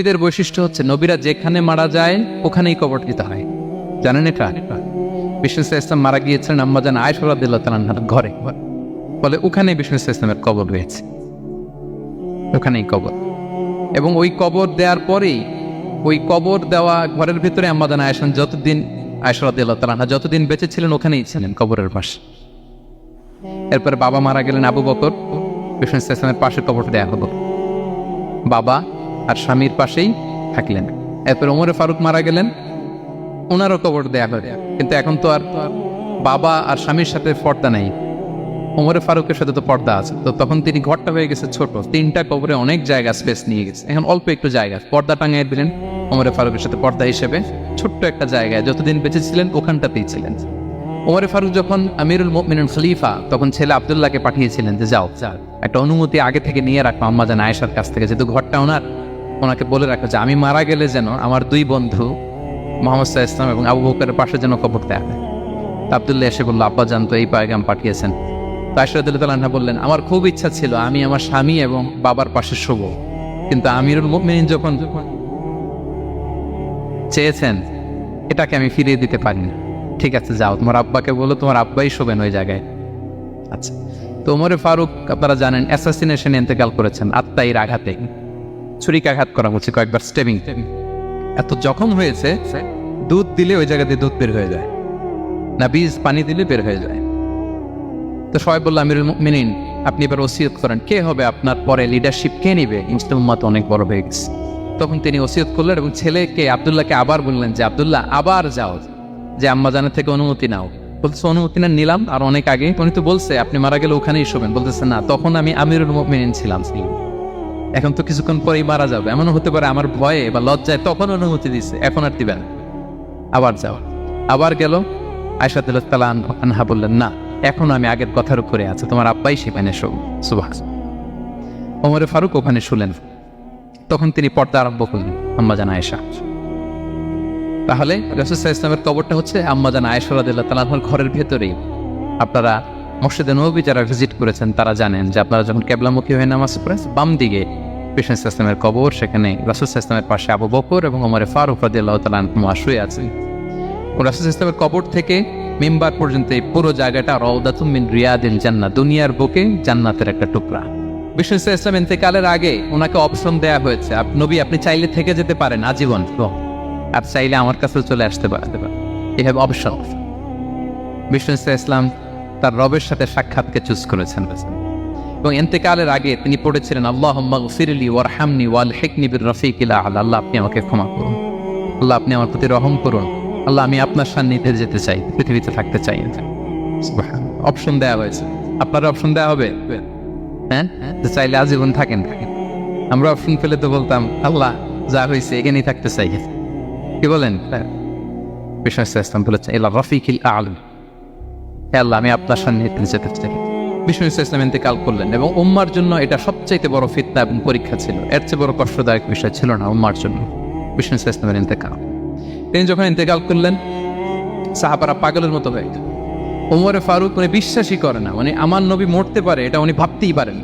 নবীদের বৈশিষ্ট্য হচ্ছে নবীরা যেখানে মারা যায় ওখানেই কবর দিতে হয়। জানেন এটা? বিষ্ণু ইসলাম মারা গিয়েছিলেন আম্মাজান আয়েশা রাদিয়াল্লাহু তাআলার ঘরে, বলে ওখানেই বিষ্ণু ইসলামের কবর রয়েছে, ওখানেই কবর। এবং ওই কবর দেওয়ার পরেই ওই কবর দেওয়া ঘরের ভিতরে আম্মাজান আয়েশা রাদিয়াল্লাহু তাআলা যতদিন বেঁচে ছিলেন ওখানেই ছিলেন কবরের পাশে। এরপরে বাবা মারা গেলেন আবু বকর, বিষ্ণু ইসলামের পাশে কবর দেয়া হলো, বাবা আর স্বামীর পাশেই থাকলেন। এরপর ওমরে ফারুক মারা গেলেন, ওনারও কবর দেয়া হলো। কিন্তু এখন তো আর বাবা আর স্বামীর সাথে পর্দা নেই, ওমরে ফারুকের সাথে তো পর্দা আছে। তো তখন তিনি ঘরটা হয়ে গেছে ছোট, 3টা কবরে অনেক জায়গা স্পেস নিয়ে গেছে। এখন অল্প একটু জায়গা পর্দা টাঙিয়ে দিলেন ওমরে ফারুকের সাথে পর্দা হিসেবে, ছোট্ট একটা জায়গায় যতদিন বেঁচে ছিলেন ওখানটাতেই ছিলেন। ওমরে ফারুক যখন আমিরুল মুমিনিন খলিফা, তখন ছেলে আব্দুল্লাহকে পাঠিয়েছিলেন যে যাও একটা অনুমতি আগে থেকে নিয়ে রাখো আম্মাজান আয়েশার কাছ থেকে, যেহেতু ঘরটা ওনাকে বলে রাখো যে আমি মারা গেলে যেন আমার 2 বন্ধু মুহাম্মদ সাল্লাল্লাহু আলাইহি ওয়াসাল্লাম এবং আবু বকরের পাশে যেন কবর দেয়া হয়। আব্দুল্লাহ এসে বলল, আব্বা জান তো এই পায়গাম পাঠিয়েছেন। আয়েশা রাদিয়াল্লাহু তাআলা বললেন, আমার খুব ইচ্ছা ছিল আমি আমার স্বামী এবং বাবার পাশে শোবো, কিন্তু আমিরুল মুমিনিন যখন চেয়েছেন এটাকে আমি ফিরিয়ে দিতে পারি না। ঠিক আছে যাও, তোমার আব্বাকে বলো তোমার আব্বাই শোবেন ওই জায়গায়। আচ্ছা, তো ওমরে ফারুক আপনারা জানেন অ্যাসাসিনেশনে ইন্তেকাল করেছেন, আত্মাইর আঘাতে, ছুরিকাঘাত করা হচ্ছে কয়েকবার, স্টেবিং। এত জখম হয়েছে দুধ দিলে ওই জায়গাতে দুধ বের হয়ে যায় না, বীজ পানি দিলে বের হয়ে যায়। তো সবাই বলল আমিরুল মুমিনিন আপনি এবার ওসিয়ত করেন, কে হবে আপনার পরে লিডারশিপ, কে নিবে? মুসলিম উম্মাত অনেক বড় হয়ে গেছে। তখন তিনি ওসিয়ত করলেন এবং ছেলেকে আব্দুল্লাহকে আবার বললেন যে আব্দুল্লাহ আবার যাও, যে আম্মাজানের থেকে অনুমতি নাও। বলতেছে অনুমতি না নিলাম আর অনেক আগে, উনি তো বলছে আপনি মারা গেলে ওখানেই শোবেন। বলতেছে না, তখন আমি আমিরুল মুমিনিন ছিলাম, এখন তো কিছুক্ষণ পরেই মারা যাবে, এমনও হতে পারে আমার ভয়ে বা লজ্জায় তখন অনুমতি দিছে, এখন আর দিবেন, আবার যাও। আবার গেল, আয়েশা রাদিয়াল্লাহু তাআলা আনহা বললেন না, এখন আমি আগের কথার উপরে আছে, তোমার আব্বাই সেখানে শোক। সুবহানাল্লাহ। ওমরে ফারুক ওখানে শুলেন, তখন তিনি পর্দা আরম্ভ করলেন আম্মাজান আয়েশা। তাহলে রাসূল সাল্লাল্লাহু আলাইহি ওয়াসাল্লামের কবরটা হচ্ছে আম্মাজান আয়েশা রাদিয়াল্লাহু তাআলা আনহার ঘরের ভেতরেই। আপনারা মসজিদে নববী যারা ভিজিট করেছেন তারা জানেন যে আপনারা যখন কিবলামুখী হয়ে নামাজ পড়েন, বাম দিকে বিষ্ণু ইসলামের কবর, সেখানে রাসূল সাল্লাল্লাহু আলাইহি ওয়াসাল্লামের পাশে আবু বকর এবং ওমরে ফারুক রাদিয়াল্লাহু তাআলা আনহুমা শুয়ে আছেন। রাসূল সাল্লাল্লাহু আলাইহি ওয়াসাল্লামের কবর থেকে মিম্বার পর্যন্ত এই পুরো জায়গাটা রাউদাতুম মিন রিয়াদিল জান্নাহ, দুনিয়ার বুকে জান্নাতের একটা টুকরা। বিষ্ণু ইসলাম ইন্তেকালের আগে ওনাকে অপশন দেয়া হয়েছে, নবী আপনি চাইলে থেকে যেতে পারেন আজীবন, আর চাইলে আমার কাছে চলে আসতে পারেন, এই হ্যাভ অপশন। বিষ্ণু ইসলাম তার রবের সাথে সাক্ষাৎকে চুজ করেছেন এবং ইন্তেকালের আগে তিনি পড়েছিলেন আল্লাহুম্মা গফিরলি ওয়ারহামনি ওয়ালহিকনি বির-রাফিকিল আ'লা, আল্লাহ আপনি আমাকে ক্ষমা করুন, আল্লাহ আপনি আমার প্রতি রহম করুন, আল্লাহ আমি আপনার সান্নিধ্যে যেতে চাই, পৃথিবীতে থাকতে চাই। অপশন দেওয়া হয়েছে, আপনার অপশন দেওয়া হবে, হ্যাঁ চাইলে আজীবন থাকেন। আমরা অপশন পেলে তো বলতাম আল্লাহ যা হয়েছে এখানেই থাকতে চাই, কি বলেন? বিষ্ণু ইসলাম বলেছেন ইলা রাফিকিল আ'লা, আল্লাহ আমি আপনার সান্নিধ্যে যেতে চাই। বিষ্ণু ইসলাম ইন্তেকাল করলেন এবং উম্মার জন্য এটা সবচাইতে বড় ফিতনা এবং পরীক্ষা ছিল, এর চেয়ে বড় কষ্টদায়ক বিষয় ছিল না উম্মার জন্য বিষ্ণু ইসলামের ইন্তেকাল। তিনি যখন ইন্তেকাল করলেন সাহাবারা পাগলের মতো হয়ে গেল। ওমরে ফারুক উনি বিশ্বাসই করে না, মানে আমার নবী মরতে পারে এটা উনি ভাবতেই পারেন।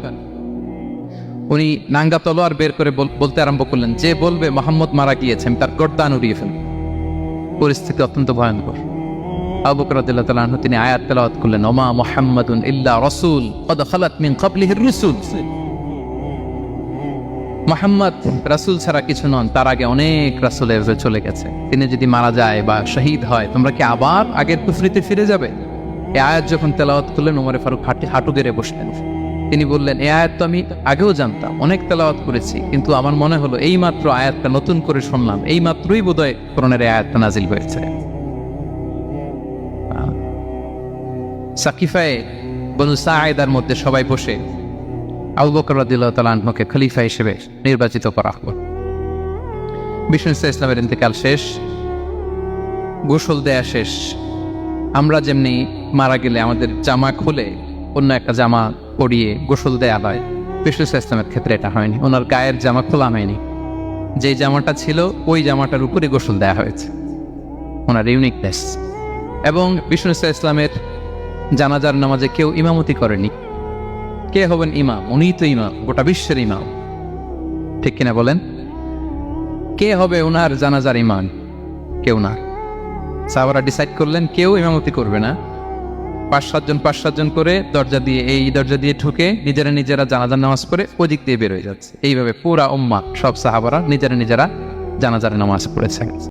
উনি নাঙ্গা তলোয়ার বের করে বলতে আরম্ভ করলেন, যে বলবে মুহাম্মদ মারা গিয়েছে আমি তার গর্দান উড়িয়ে ফেলব। পরিস্থিতি অত্যন্ত ভয়ঙ্কর। আবু বকর রাদিয়াল্লাহু তাআলা আনহু তিনি আয়াত তেলাওয়াত করলেন, ওমা মুহাম্মাদুন ইল্লা রাসূল ক্বাদ খালাত মিন ক্বাবলিহির রুসুল, মুহাম্মদ রাসূল ছাড়া কিছু নন, তার আগে অনেক রাসূল চলে গেছে, তিনি যদি মারা যায় বা শহীদ হয় তোমরা কি আবার আগের কুফরিতে ফিরে যাবে? এই আয়াত যখন তেলাওয়াত করলেন ওমরে ফারুক হাঁটু গেড়ে বসলেন। তিনি বললেন এই আয়াত তো আমি আগেও জানতাম, অনেক তেলাওয়াত করেছি, কিন্তু আমার মনে হলো এই মাত্র আয়াতটা নতুন করে শুনলাম, এই মাত্রই বোধহয় কোরআনের এই আয়াতটা নাজিল হয়েছে। সাকিফায়ে বনু সাঈদার মধ্যে সবাই বসে আবু বকর রাদিয়াল্লাহু তাআলা আনহুকে খলিফা হিসেবে নির্বাচিত করা হলো। বিষ্ণু ইসলামের ইন্তেকাল শেষ, গোসল দেয়া শেষ। আমরা যেমনি মারা গেলে আমাদের জামা খুলে অন্য একটা জামা পরিয়ে গোসল দেয়া হয়, বিষ্ণু ইসলামের ক্ষেত্রে এটা হয়নি, ওনার গায়ের জামা খোলা হয়নি, যে জামাটা ছিল ওই জামাটার উপরে গোসল দেয়া হয়েছে, ওনার ইউনিকনেস। এবং বিষ্ণু ইসলামের জানাজার নামাজে কেউ ইমামতি করেনি। কে হবেন ইমাম? উনিই তো ইমাম, গোটা বিশ্বের ইমাম, ঠিক কিনা বলেন? কে হবে ওনার জানাজার ইমাম? কেউ না। সাহাবারা ডিসাইড করলেন কেউ ইমামতি করবে না। 5-7 জন করে দরজা দিয়ে, এই দরজা দিয়ে ঢুকে নিজেরা জানাজার নামাজ পড়ে ওদিক দিয়ে বের হয়ে যাচ্ছে। এইভাবে পুরা উম্মাহ সব সাহাবারা নিজেরা জানাজার নামাজ পড়েছে।